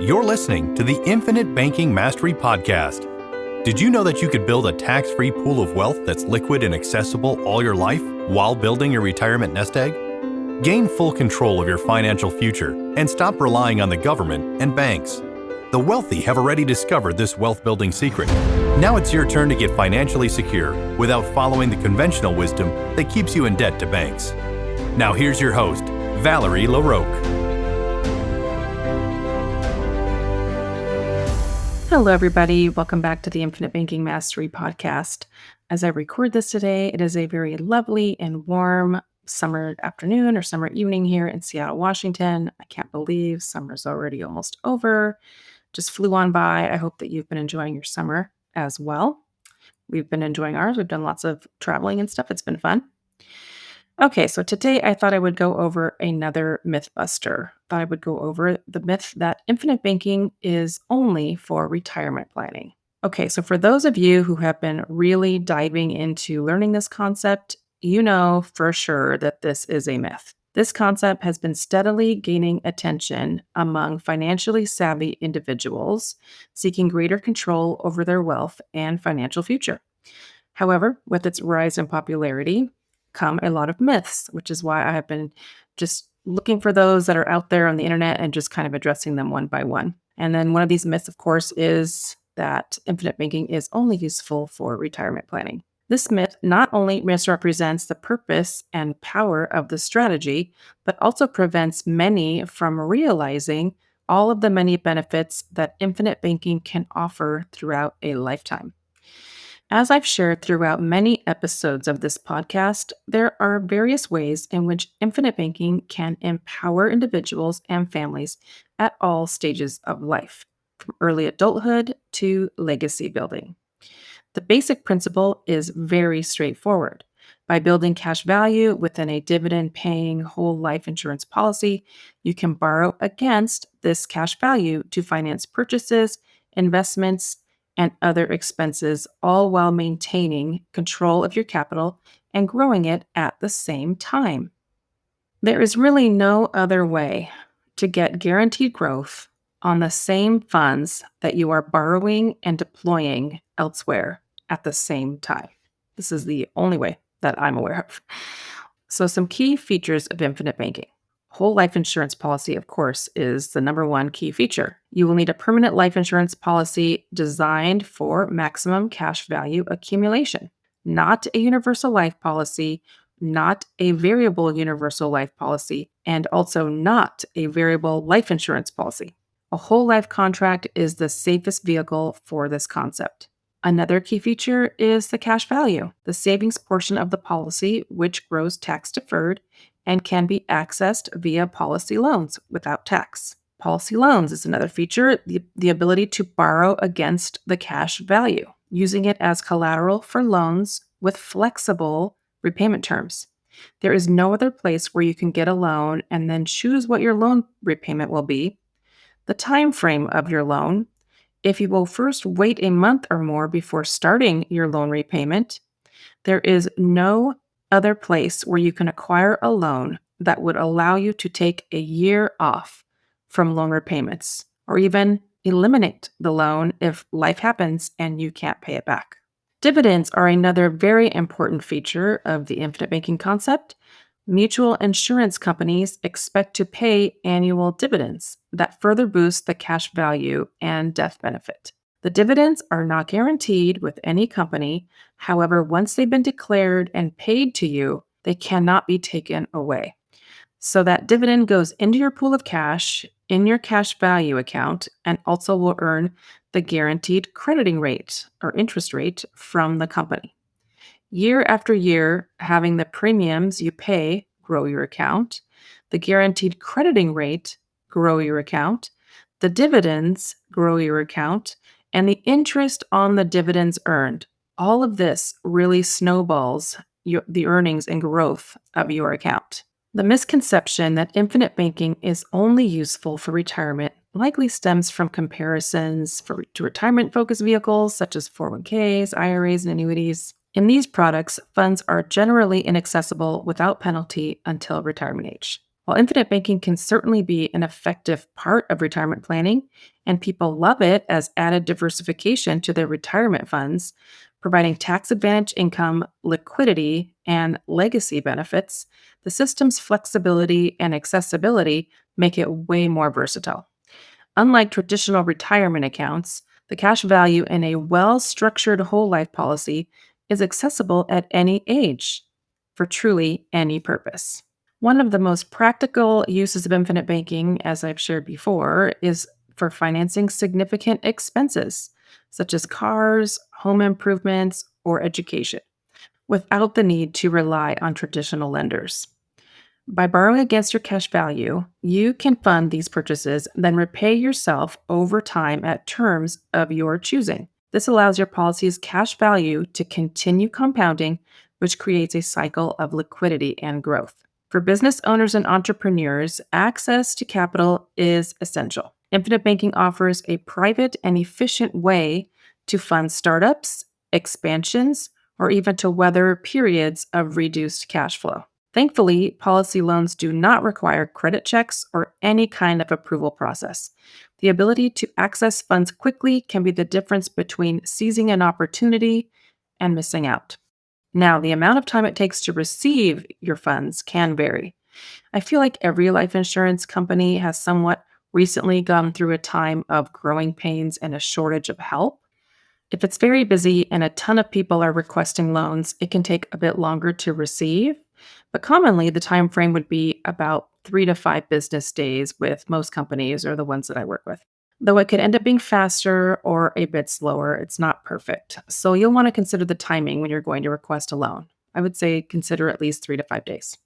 You're listening to the Infinite Banking Mastery Podcast. Did you know that you could build a tax-free pool of wealth that's liquid and accessible all your life while building your retirement nest egg? Gain full control of your financial future and stop relying on the government and banks. The wealthy have already discovered this wealth-building secret. Now it's your turn to get financially secure without following the conventional wisdom that keeps you in debt to banks. Now here's your host, Valerie LaRocque. Hello, everybody. Welcome back to the Infinite Banking Mastery Podcast. As I record this today, it is a very lovely and warm summer afternoon or summer evening here in Seattle, Washington. I can't believe summer's already almost over. Just flew on by. I hope that you've been enjoying your summer as well. We've been enjoying ours. We've done lots of traveling and stuff. It's been fun. Okay, so today I thought I would go over another mythbuster. Thought I would go over the myth that infinite banking is only for retirement planning. Okay, so for those of you who have been really diving into learning this concept, you know for sure that this is a myth. This concept has been steadily gaining attention among financially savvy individuals seeking greater control over their wealth and financial future. However, with its rise in popularity, come a lot of myths, which is why I have been just looking for those that are out there on the internet and just kind of addressing them one by one. And then one of these myths, of course, is that infinite banking is only useful for retirement planning. This myth not only misrepresents the purpose and power of the strategy, but also prevents many from realizing all of the many benefits that infinite banking can offer throughout a lifetime. As I've shared throughout many episodes of this podcast, there are various ways in which infinite banking can empower individuals and families at all stages of life, from early adulthood to legacy building. The basic principle is very straightforward. By building cash value within a dividend-paying whole life insurance policy, you can borrow against this cash value to finance purchases, investments, and other expenses, all while maintaining control of your capital and growing it at the same time. There is really no other way to get guaranteed growth on the same funds that you are borrowing and deploying elsewhere at the same time. This is the only way that I'm aware of. So some key features of infinite banking. Whole life insurance policy, of course, is the number one key feature. You will need a permanent life insurance policy designed for maximum cash value accumulation, not a universal life policy, not a variable universal life policy, and also not a variable life insurance policy. A whole life contract is the safest vehicle for this concept. Another key feature is the cash value, the savings portion of the policy, which grows tax deferred and can be accessed via policy loans without tax. Policy loans is another feature, the ability to borrow against the cash value, using it as collateral for loans with flexible repayment terms. There is no other place where you can get a loan and then choose what your loan repayment will be, the time frame of your loan, if you will first wait a month or more before starting your loan repayment. There is no other place where you can acquire a loan that would allow you to take a year off from loan repayments, or even eliminate the loan if life happens and you can't pay it back. Dividends are another very important feature of the infinite banking concept. Mutual insurance companies expect to pay annual dividends that further boost the cash value and death benefit. The dividends are not guaranteed with any company. However, once they've been declared and paid to you, they cannot be taken away. So that dividend goes into your pool of cash in your cash value account and also will earn the guaranteed crediting rate or interest rate from the company. Year after year, having the premiums you pay grow your account, the guaranteed crediting rate grow your account, the dividends grow your account, and the interest on the dividends earned. All of this really snowballs the earnings and growth of your account. The misconception that infinite banking is only useful for retirement likely stems from comparisons to retirement-focused vehicles such as 401ks, IRAs, and annuities. In these products, funds are generally inaccessible without penalty until retirement age. While infinite banking can certainly be an effective part of retirement planning, and people love it as added diversification to their retirement funds, providing tax advantage income, liquidity, and legacy benefits, the system's flexibility and accessibility make it way more versatile. Unlike traditional retirement accounts, the cash value in a well structured whole life policy is accessible at any age for truly any purpose. One of the most practical uses of infinite banking, as I've shared before, is for financing significant expenses such as cars, home improvements, or education without the need to rely on traditional lenders. By borrowing against your cash value, you can fund these purchases, then repay yourself over time at terms of your choosing. This allows your policy's cash value to continue compounding, which creates a cycle of liquidity and growth. For business owners and entrepreneurs, access to capital is essential. Infinite banking offers a private and efficient way to fund startups, expansions, or even to weather periods of reduced cash flow. Thankfully, policy loans do not require credit checks or any kind of approval process. The ability to access funds quickly can be the difference between seizing an opportunity and missing out. Now, the amount of time it takes to receive your funds can vary. I feel like every life insurance company has somewhat recently gone through a time of growing pains and a shortage of help. If it's very busy and a ton of people are requesting loans, it can take a bit longer to receive, but commonly the time frame would be about 3 to 5 business days with most companies or the ones that I work with. Though it could end up being faster or a bit slower, it's not perfect. So you'll want to consider the timing when you're going to request a loan. I would say consider at least 3 to 5 days.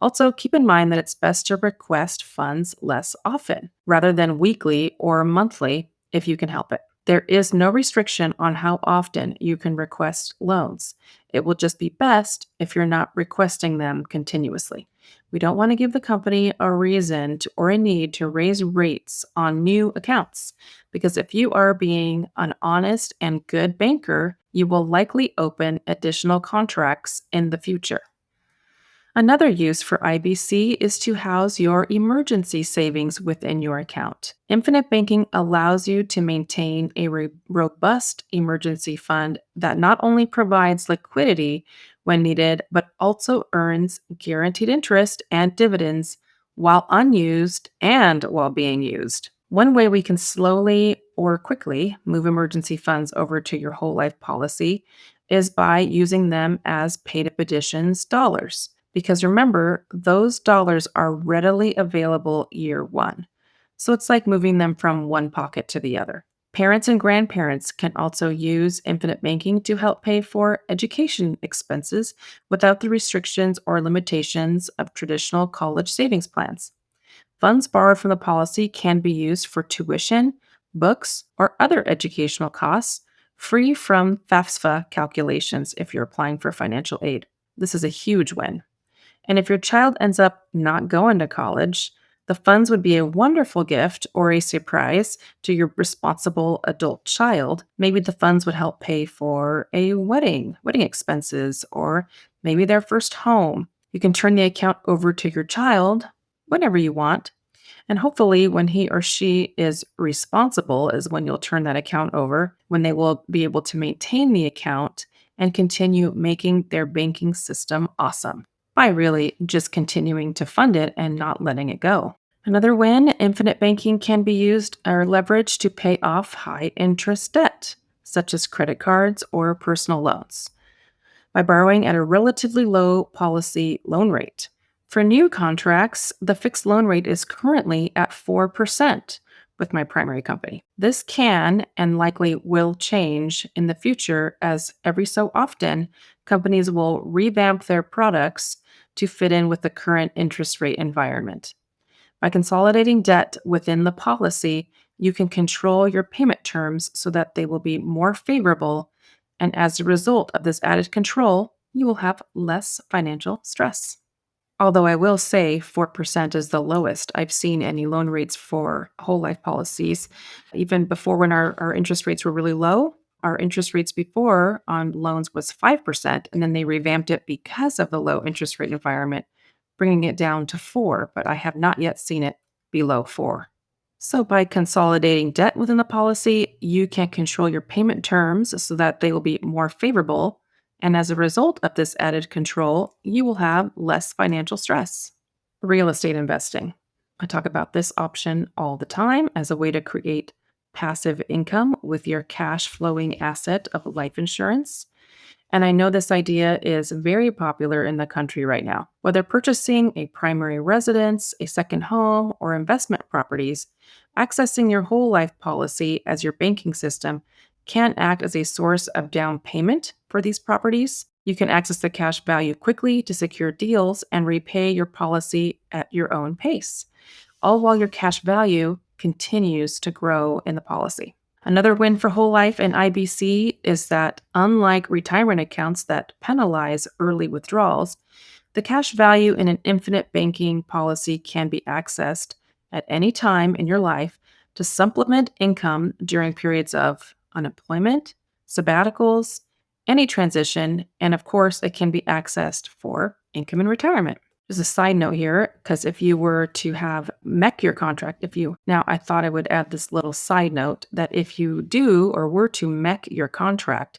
Also, keep in mind that it's best to request funds less often rather than weekly or monthly if you can help it. There is no restriction on how often you can request loans. It will just be best if you're not requesting them continuously. We don't want to give the company a reason or a need to raise rates on new accounts because if you are being an honest and good banker, you will likely open additional contracts in the future. Another use for IBC is to house your emergency savings within your account. Infinite banking allows you to maintain a robust emergency fund that not only provides liquidity when needed, but also earns guaranteed interest and dividends while unused and while being used. One way we can slowly or quickly move emergency funds over to your whole life policy is by using them as paid up additions dollars. Because remember, those dollars are readily available year one. So it's like moving them from one pocket to the other. Parents and grandparents can also use infinite banking to help pay for education expenses without the restrictions or limitations of traditional college savings plans. Funds borrowed from the policy can be used for tuition, books, or other educational costs, free from FAFSA calculations if you're applying for financial aid. This is a huge win. And if your child ends up not going to college, the funds would be a wonderful gift or a surprise to your responsible adult child. Maybe the funds would help pay for a wedding expenses, or maybe their first home. You can turn the account over to your child whenever you want. And hopefully, when he or she is responsible, is when you'll turn that account over, when they will be able to maintain the account and continue making their banking system awesome by really just continuing to fund it and not letting it go. Another win, infinite banking can be used or leveraged to pay off high interest debt, such as credit cards or personal loans, by borrowing at a relatively low policy loan rate. For new contracts, the fixed loan rate is currently at 4% with my primary company. This can and likely will change in the future as every so often companies will revamp their products to fit in with the current interest rate environment. By consolidating debt within the policy, you can control your payment terms so that they will be more favorable. And as a result of this added control, you will have less financial stress. Although I will say 4% is the lowest I've seen any loan rates for whole life policies. Even before when our interest rates were really low, our interest rates before on loans was 5%, and then they revamped it because of the low interest rate environment, bringing it down to 4, but I have not yet seen it below 4. So by consolidating debt within the policy, you can control your payment terms so that they will be more favorable. And as a result of this added control, you will have less financial stress. Real estate investing. I talk about this option all the time as a way to create passive income with your cash flowing asset of life insurance. And I know this idea is very popular in the country right now. Whether purchasing a primary residence, a second home, or investment properties, accessing your whole life policy as your banking system can act as a source of down payment for these properties. You can access the cash value quickly to secure deals and repay your policy at your own pace, all while your cash value continues to grow in the policy. Another win for whole life and IBC is that, unlike retirement accounts that penalize early withdrawals, the cash value in an infinite banking policy can be accessed at any time in your life to supplement income during periods of unemployment, sabbaticals, any transition, and of course, it can be accessed for income in retirement. Just a side note here, because if you were to have MEC your contract, I thought I would add this little side note that if you do or were to MEC your contract,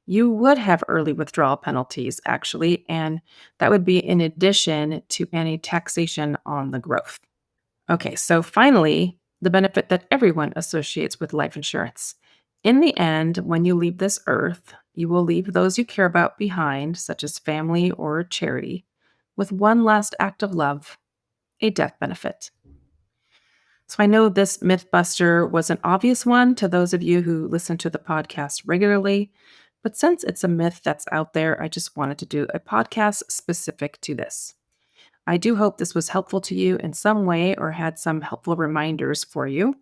you would have early withdrawal penalties actually, and that would be in addition to any taxation on the growth. Okay, so finally, the benefit that everyone associates with life insurance. In the end, when you leave this earth, you will leave those you care about behind, such as family or charity, with one last act of love, a death benefit. So I know this Mythbuster was an obvious one to those of you who listen to the podcast regularly, but since it's a myth that's out there, I just wanted to do a podcast specific to this. I do hope this was helpful to you in some way or had some helpful reminders for you.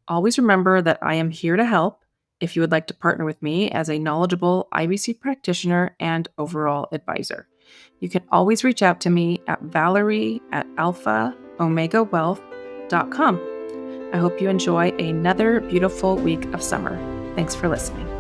Always remember that I am here to help if you would like to partner with me as a knowledgeable IBC practitioner and overall advisor. You can always reach out to me at valerie@alphaomegawealth.com. I hope you enjoy another beautiful week of summer. Thanks for listening.